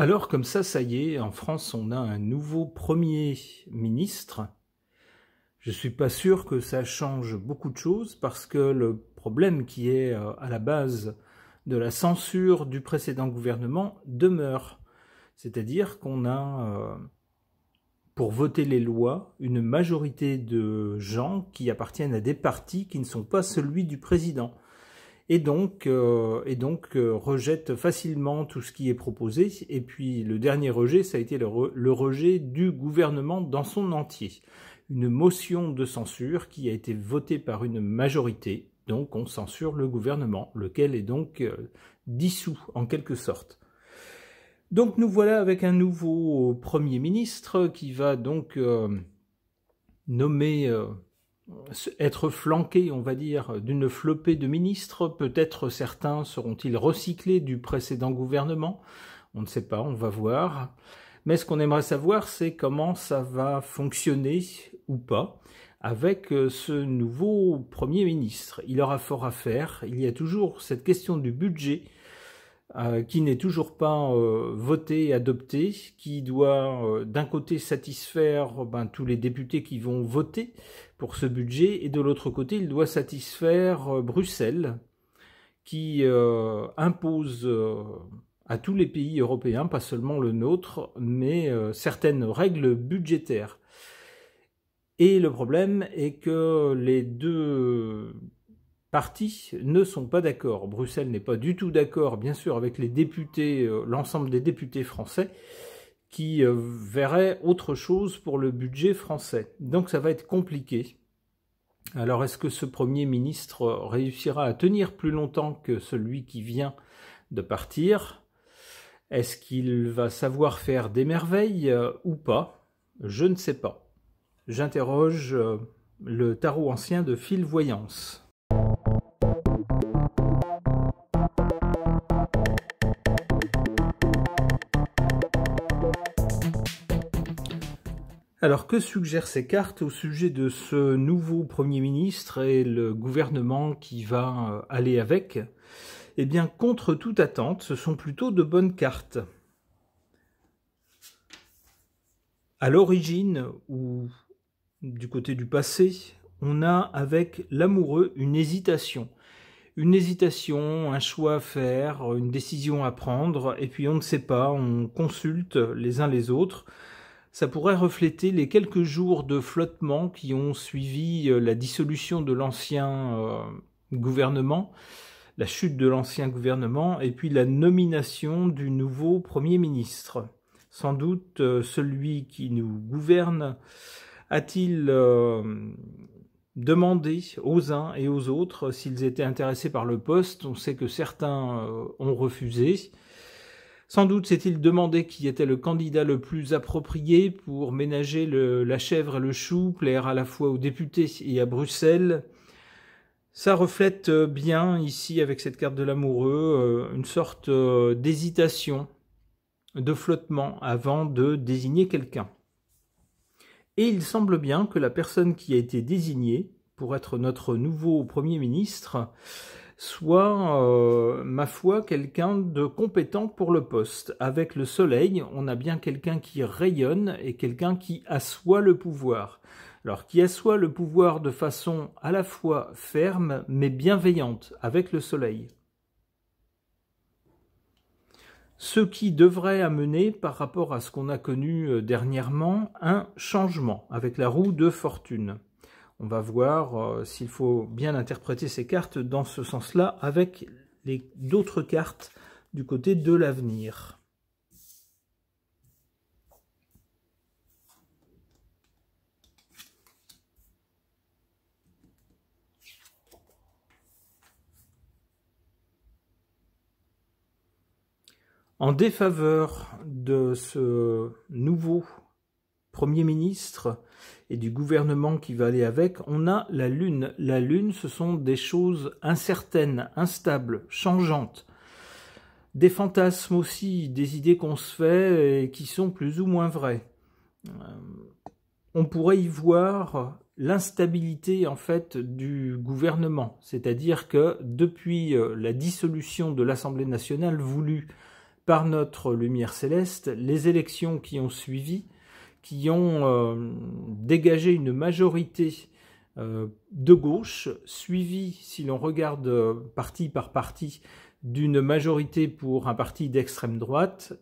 Alors comme ça y est, en France, on a un nouveau Premier ministre. Je ne suis pas sûr que ça change beaucoup de choses parce que le problème qui est à la base de la censure du précédent gouvernement demeure. C'est-à-dire qu'on a, pour voter les lois, une majorité de gens qui appartiennent à des partis qui ne sont pas celui du président. Et donc rejette facilement tout ce qui est proposé. Et puis le dernier rejet, ça a été le rejet du gouvernement dans son entier. Une motion de censure qui a été votée par une majorité. Donc on censure le gouvernement, lequel est donc dissous en quelque sorte. Donc nous voilà avec un nouveau Premier ministre qui va donc nommer... être flanqué, on va dire, d'une flopée de ministres. Peut-être certains seront-ils recyclés du précédent gouvernement. On ne sait pas, on va voir. Mais ce qu'on aimerait savoir, c'est comment ça va fonctionner ou pas avec ce nouveau Premier ministre. Il aura fort à faire. Il y a toujours cette question du budget qui n'est toujours pas voté et adopté, qui doit d'un côté satisfaire tous les députés qui vont voter pour ce budget, et de l'autre côté il doit satisfaire Bruxelles, qui impose à tous les pays européens, pas seulement le nôtre, mais certaines règles budgétaires. Et le problème est que les deux partis ne sont pas d'accord. Bruxelles n'est pas du tout d'accord, bien sûr, avec les députés, l'ensemble des députés français, qui verraient autre chose pour le budget français. Donc ça va être compliqué. Alors est-ce que ce Premier ministre réussira à tenir plus longtemps que celui qui vient de partir? Est-ce qu'il va savoir faire des merveilles ou pas? Je ne sais pas. J'interroge le tarot ancien de Phil Voyance. Alors, que suggèrent ces cartes au sujet de ce nouveau Premier ministre et le gouvernement qui va aller avec? Eh bien, contre toute attente, ce sont plutôt de bonnes cartes. À l'origine, ou du côté du passé, on a avec l'amoureux une hésitation. Une hésitation, un choix à faire, une décision à prendre, et puis on ne sait pas, on consulte les uns les autres. Ça pourrait refléter les quelques jours de flottement qui ont suivi la dissolution de l'ancien gouvernement, la chute de l'ancien gouvernement, et puis la nomination du nouveau Premier ministre. Sans doute celui qui nous gouverne a-t-il demandé aux uns et aux autres s'ils étaient intéressés par le poste. On sait que certains ont refusé. Sans doute s'est-il demandé qui était le candidat le plus approprié pour ménager la chèvre et le chou, plaire à la fois aux députés et à Bruxelles. Ça reflète bien ici, avec cette carte de l'amoureux, une sorte d'hésitation, de flottement avant de désigner quelqu'un. Et il semble bien que la personne qui a été désignée pour être notre nouveau Premier ministre soit, ma foi, quelqu'un de compétent pour le poste. Avec le soleil, on a bien quelqu'un qui rayonne et quelqu'un qui assoit le pouvoir. Alors, qui assoit le pouvoir de façon à la fois ferme mais bienveillante, avec le soleil. Ce qui devrait amener, par rapport à ce qu'on a connu dernièrement, un changement avec la roue de fortune. On va voir s'il faut bien interpréter ces cartes dans ce sens-là avec d'autres cartes du côté de l'avenir. En défaveur de ce nouveau Premier ministre et du gouvernement qui va aller avec, on a la Lune. La Lune, ce sont des choses incertaines, instables, changeantes. Des fantasmes aussi, des idées qu'on se fait et qui sont plus ou moins vraies. On pourrait y voir l'instabilité en fait du gouvernement, c'est-à-dire que depuis la dissolution de l'Assemblée nationale voulue par notre lumière céleste, les élections qui ont suivi, qui ont dégagé une majorité de gauche, suivie, si l'on regarde parti par parti, d'une majorité pour un parti d'extrême droite.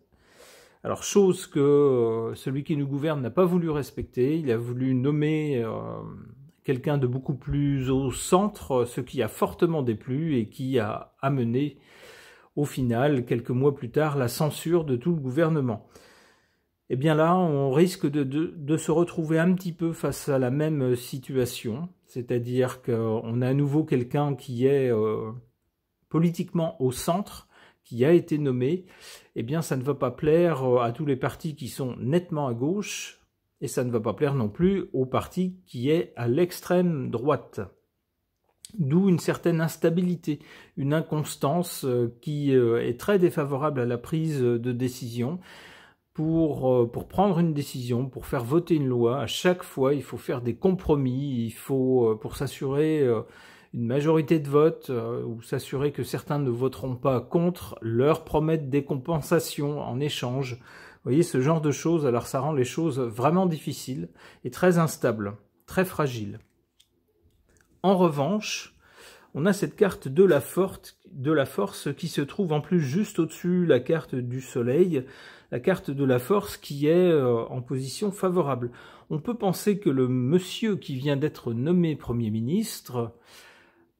Alors, chose que celui qui nous gouverne n'a pas voulu respecter, il a voulu nommer quelqu'un de beaucoup plus au centre, ce qui a fortement déplu et qui a amené, au final, quelques mois plus tard, la censure de tout le gouvernement. Eh bien là, on risque de se retrouver un petit peu face à la même situation, c'est-à-dire qu'on a à nouveau quelqu'un qui est politiquement au centre, qui a été nommé. Eh bien, ça ne va pas plaire à tous les partis qui sont nettement à gauche, et ça ne va pas plaire non plus au parti qui est à l'extrême droite. D'où une certaine instabilité, une inconstance qui est très défavorable à la prise de décision. Pour prendre une décision, pour faire voter une loi, à chaque fois, il faut faire des compromis, il faut, pour s'assurer une majorité de vote, ou s'assurer que certains ne voteront pas contre, leur promettre des compensations en échange. Vous voyez, ce genre de choses, alors ça rend les choses vraiment difficiles et très instables, très fragiles. En revanche, on a cette carte de la force qui se trouve en plus juste au-dessus, la carte du soleil, la carte de la force qui est en position favorable. On peut penser que le monsieur qui vient d'être nommé Premier ministre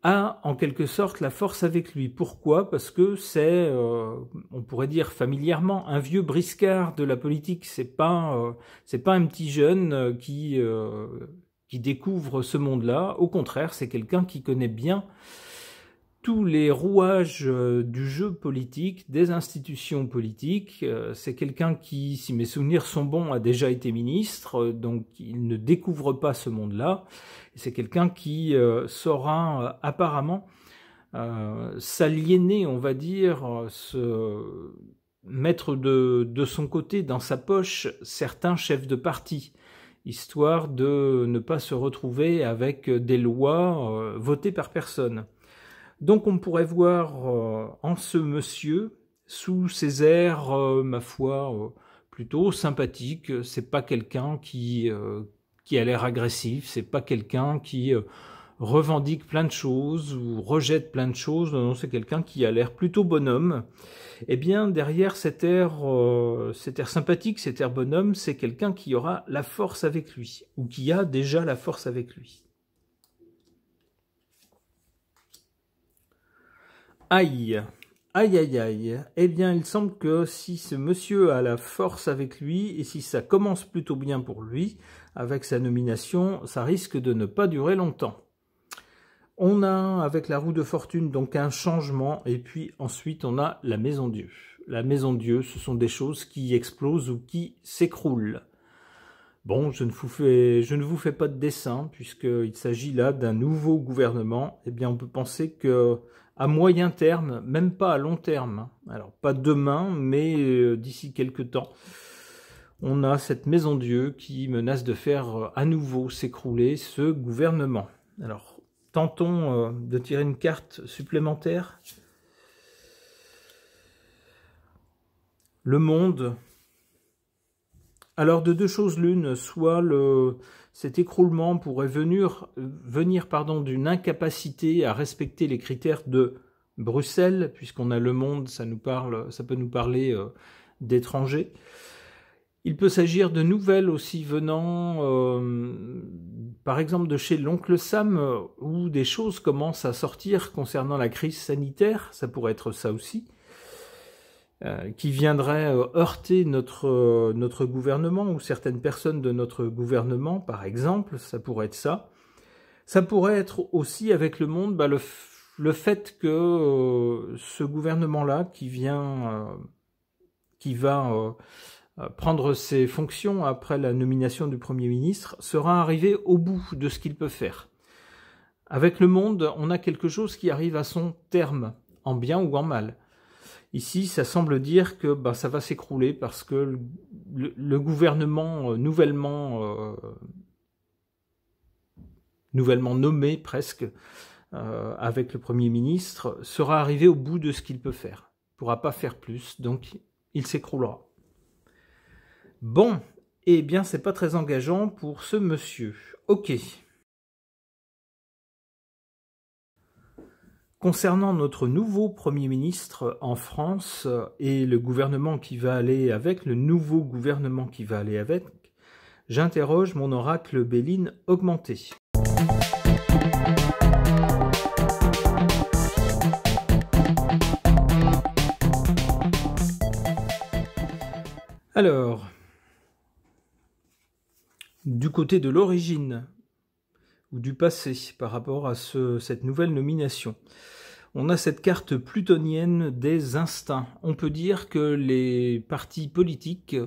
a en quelque sorte la force avec lui. Pourquoi? Parce que c'est, on pourrait dire familièrement, un vieux briscard de la politique. C'est pas un petit jeune qui découvre ce monde-là. Au contraire, c'est quelqu'un qui connaît bien tous les rouages du jeu politique, des institutions politiques. C'est quelqu'un qui, si mes souvenirs sont bons, a déjà été ministre, donc il ne découvre pas ce monde-là. C'est quelqu'un qui saura apparemment s'aliéner, on va dire, se mettre de son côté, dans sa poche, certains chefs de parti, histoire de ne pas se retrouver avec des lois votées par personne. Donc on pourrait voir en ce monsieur, sous ses airs, ma foi, plutôt sympathiques. C'est pas quelqu'un qui a l'air agressif, c'est pas quelqu'un qui revendique plein de choses ou rejette plein de choses. Non, c'est quelqu'un qui a l'air plutôt bonhomme. Eh bien, derrière cet air sympathique, cet air bonhomme, c'est quelqu'un qui aura la force avec lui, ou qui a déjà la force avec lui. Aïe, aïe, aïe, aïe. Eh bien, il semble que si ce monsieur a la force avec lui, et si ça commence plutôt bien pour lui, avec sa nomination, ça risque de ne pas durer longtemps. On a, avec la roue de fortune, donc un changement, et puis ensuite on a la maison Dieu. La maison Dieu, ce sont des choses qui explosent ou qui s'écroulent. Bon, je ne vous fais pas de dessin, puisqu'il s'agit là d'un nouveau gouvernement. Eh bien, on peut penser que à moyen terme, même pas à long terme, alors pas demain, mais d'ici quelques temps, on a cette maison Dieu qui menace de faire à nouveau s'écrouler ce gouvernement. Alors, tentons de tirer une carte supplémentaire. Le monde. Alors, de deux choses l'une, soit cet écroulement pourrait venir d'une incapacité à respecter les critères de Bruxelles, puisqu'on a le monde, ça peut nous parler d'étrangers. Il peut s'agir de nouvelles aussi venant, par exemple, de chez l'oncle Sam, où des choses commencent à sortir concernant la crise sanitaire, ça pourrait être ça aussi. Qui viendrait heurter notre gouvernement ou certaines personnes de notre gouvernement, par exemple, ça pourrait être ça. Ça pourrait être aussi avec le monde le fait que ce gouvernement-là qui va prendre ses fonctions après la nomination du Premier ministre sera arrivé au bout de ce qu'il peut faire. Avec le monde, on a quelque chose qui arrive à son terme, en bien ou en mal. Ici, ça semble dire que ça va s'écrouler parce que le gouvernement nouvellement nommé presque, avec le Premier ministre, sera arrivé au bout de ce qu'il peut faire. Il ne pourra pas faire plus, donc il s'écroulera. Bon, eh bien c'est pas très engageant pour ce monsieur. Ok. Concernant notre nouveau Premier ministre en France et le gouvernement qui va aller avec, le nouveau gouvernement qui va aller avec, j'interroge mon oracle Béline augmenté. Alors, du côté de l'origine ou du passé par rapport à cette nouvelle nomination, on a cette carte plutonienne des instincts. On peut dire que les partis politiques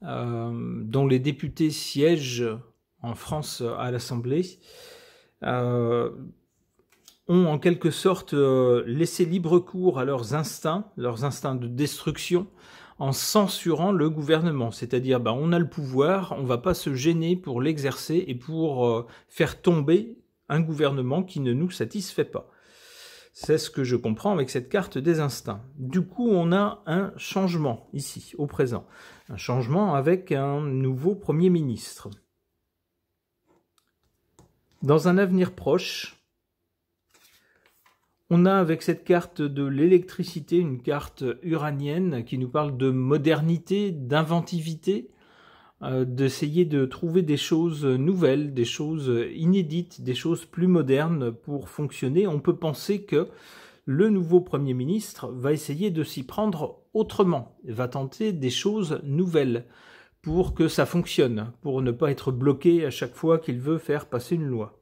dont les députés siègent en France à l'Assemblée ont en quelque sorte laissé libre cours à leurs instincts de destruction, en censurant le gouvernement. C'est-à-dire, on a le pouvoir, on ne va pas se gêner pour l'exercer et pour faire tomber un gouvernement qui ne nous satisfait pas. C'est ce que je comprends avec cette carte des instincts. Du coup, on a un changement ici, au présent. Un changement avec un nouveau Premier ministre. Dans un avenir proche, on a avec cette carte de l'électricité, une carte uranienne qui nous parle de modernité, d'inventivité, d'essayer de trouver des choses nouvelles, des choses inédites, des choses plus modernes pour fonctionner. On peut penser que le nouveau Premier ministre va essayer de s'y prendre autrement, va tenter des choses nouvelles pour que ça fonctionne, pour ne pas être bloqué à chaque fois qu'il veut faire passer une loi.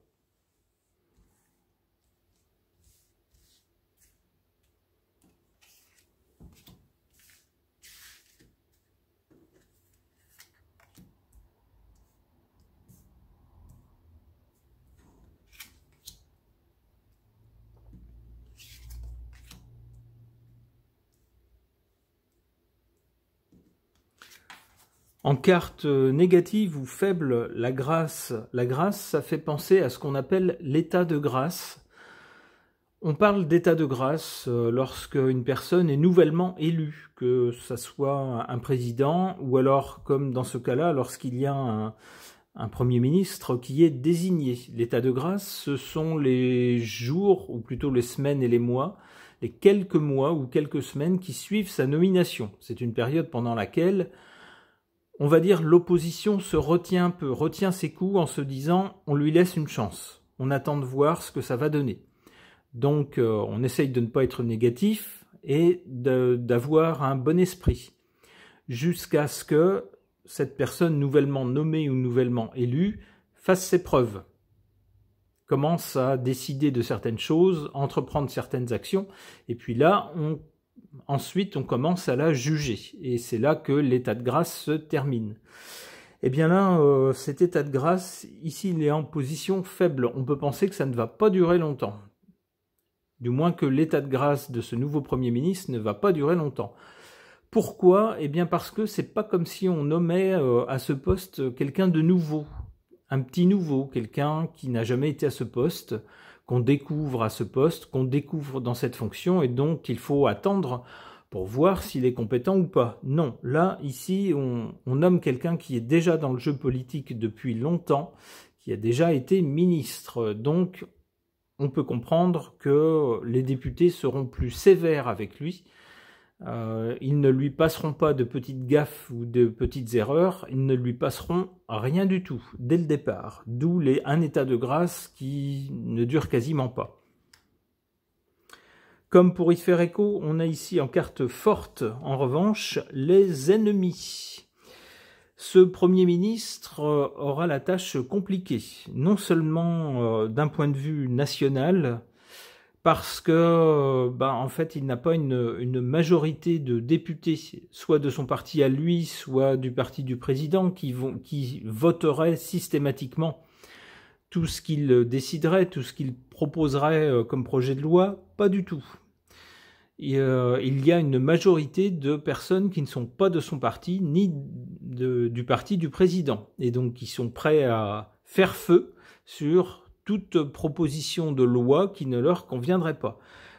En carte négative ou faible, la grâce, ça fait penser à ce qu'on appelle l'état de grâce. On parle d'état de grâce lorsque une personne est nouvellement élue, que ce soit un président ou alors, comme dans ce cas-là, lorsqu'il y a un Premier ministre qui est désigné. L'état de grâce, ce sont les jours, ou plutôt les semaines et les mois, les quelques mois ou quelques semaines qui suivent sa nomination. C'est une période pendant laquelle, on va dire, l'opposition se retient un peu, retient ses coups en se disant on lui laisse une chance, on attend de voir ce que ça va donner. Donc on essaye de ne pas être négatif et d'avoir un bon esprit, jusqu'à ce que cette personne nouvellement nommée ou nouvellement élue fasse ses preuves, commence à décider de certaines choses, entreprendre certaines actions, et puis là, ensuite, on commence à la juger. Et c'est là que l'état de grâce se termine. Eh bien là, cet état de grâce, ici, il est en position faible. On peut penser que ça ne va pas durer longtemps. Du moins que l'état de grâce de ce nouveau Premier ministre ne va pas durer longtemps. Pourquoi? Eh bien parce que c'est pas comme si on nommait à ce poste quelqu'un de nouveau. Un petit nouveau, quelqu'un qui n'a jamais été à ce poste, qu'on découvre à ce poste, qu'on découvre dans cette fonction et donc il faut attendre pour voir s'il est compétent ou pas. Non, là, ici, on nomme quelqu'un qui est déjà dans le jeu politique depuis longtemps, qui a déjà été ministre. Donc, on peut comprendre que les députés seront plus sévères avec lui. Ils ne lui passeront pas de petites gaffes ou de petites erreurs, ils ne lui passeront rien du tout, dès le départ. D'où un état de grâce qui ne dure quasiment pas. Comme pour y faire écho, on a ici en carte forte, en revanche, les ennemis. Ce Premier ministre aura la tâche compliquée, non seulement d'un point de vue national, parce que, en fait, il n'a pas une majorité de députés, soit de son parti à lui, soit du parti du président, qui voteraient systématiquement tout ce qu'il déciderait, tout ce qu'il proposerait comme projet de loi. Pas du tout. Il y a une majorité de personnes qui ne sont pas de son parti, ni du parti du président, et donc qui sont prêts à faire feu sur toute proposition de loi qui ne leur conviendrait pas.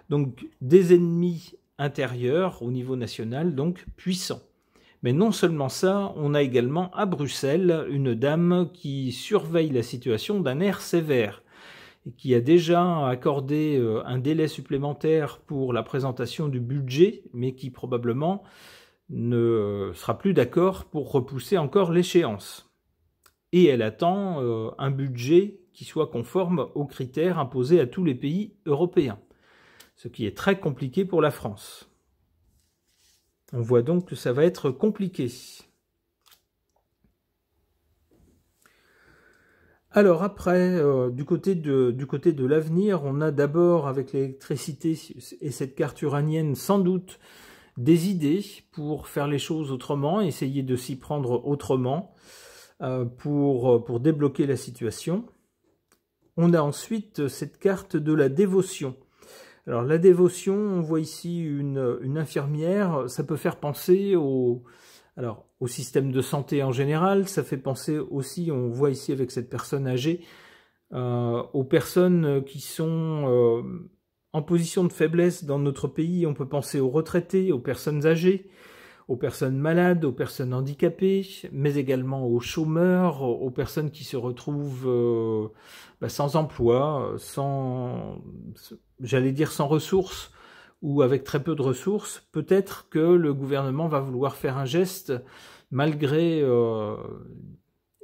Donc des ennemis intérieur, au niveau national, donc puissant. Mais non seulement ça, on a également à Bruxelles une dame qui surveille la situation d'un air sévère et qui a déjà accordé un délai supplémentaire pour la présentation du budget, mais qui probablement ne sera plus d'accord pour repousser encore l'échéance. Et elle attend un budget qui soit conforme aux critères imposés à tous les pays européens, ce qui est très compliqué pour la France. On voit donc que ça va être compliqué. Alors après, du côté de l'avenir, on a d'abord avec l'électricité et cette carte uranienne sans doute des idées pour faire les choses autrement, essayer de s'y prendre autrement pour débloquer la situation. On a ensuite cette carte de la dévotion. Alors la dévotion, on voit ici une infirmière, ça peut faire penser au système de santé en général, ça fait penser aussi, on voit ici avec cette personne âgée, aux personnes qui sont en position de faiblesse dans notre pays. On peut penser aux retraités, aux personnes âgées, aux personnes malades, aux personnes handicapées, mais également aux chômeurs, aux personnes qui se retrouvent sans emploi, j'allais dire sans ressources, ou avec très peu de ressources. Peut-être que le gouvernement va vouloir faire un geste, malgré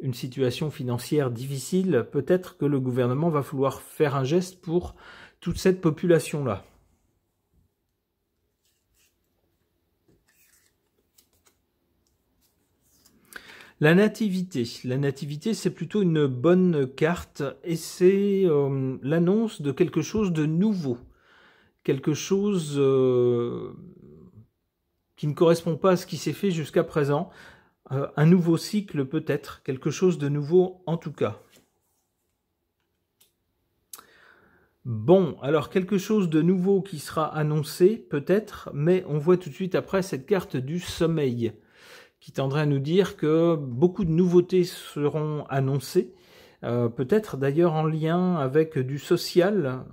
une situation financière difficile, peut-être que le gouvernement va vouloir faire un geste pour toute cette population-là. La nativité, c'est plutôt une bonne carte et c'est l'annonce de quelque chose de nouveau, quelque chose qui ne correspond pas à ce qui s'est fait jusqu'à présent, un nouveau cycle peut-être, quelque chose de nouveau en tout cas. Bon, alors quelque chose de nouveau qui sera annoncé peut-être, mais on voit tout de suite après cette carte du sommeil, qui tendrait à nous dire que beaucoup de nouveautés seront annoncées, peut-être d'ailleurs en lien avec du social,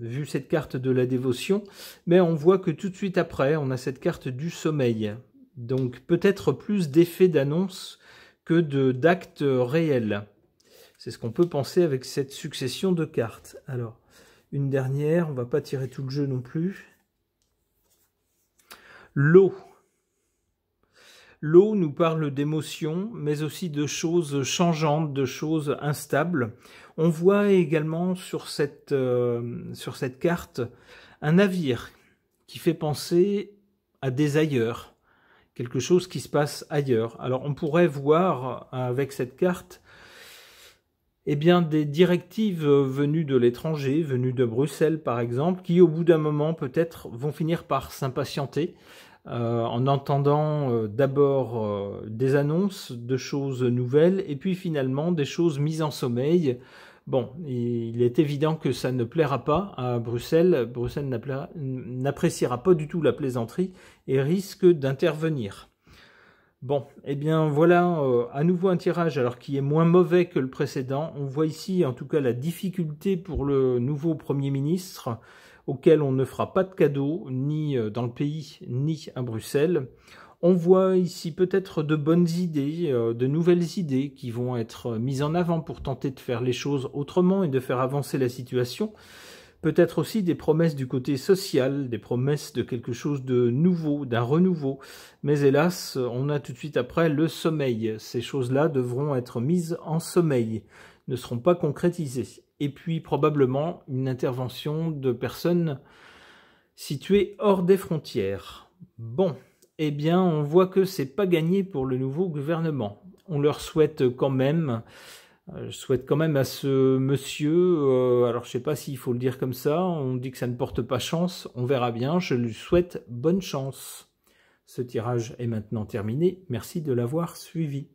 vu cette carte de la dévotion, mais on voit que tout de suite après, on a cette carte du sommeil. Donc peut-être plus d'effets d'annonce que d'actes réels. C'est ce qu'on peut penser avec cette succession de cartes. Alors, une dernière, on ne va pas tirer tout le jeu non plus. L'eau. L'eau nous parle d'émotions, mais aussi de choses changeantes, de choses instables. On voit également sur cette carte un navire qui fait penser à des ailleurs, quelque chose qui se passe ailleurs. Alors on pourrait voir avec cette carte des directives venues de l'étranger, venues de Bruxelles par exemple, qui au bout d'un moment peut-être vont finir par s'impatienter, en entendant d'abord des annonces de choses nouvelles et puis finalement des choses mises en sommeil. Bon, il est évident que ça ne plaira pas à Bruxelles. Bruxelles n'appréciera pas du tout la plaisanterie et risque d'intervenir. Bon, voilà à nouveau un tirage alors qui est moins mauvais que le précédent. On voit ici en tout cas la difficulté pour le nouveau Premier ministre, auquel on ne fera pas de cadeau, ni dans le pays, ni à Bruxelles. On voit ici peut-être de bonnes idées, de nouvelles idées qui vont être mises en avant pour tenter de faire les choses autrement et de faire avancer la situation. Peut-être aussi des promesses du côté social, des promesses de quelque chose de nouveau, d'un renouveau. Mais hélas, on a tout de suite après le sommeil. Ces choses-là devront être mises en sommeil, ne seront pas concrétisées. Et puis probablement une intervention de personnes situées hors des frontières. Bon, on voit que c'est pas gagné pour le nouveau gouvernement. On leur souhaite quand même, je souhaite quand même à ce monsieur, alors je sais pas s'il faut le dire comme ça, on dit que ça ne porte pas chance, on verra bien, je lui souhaite bonne chance. Ce tirage est maintenant terminé, merci de l'avoir suivi.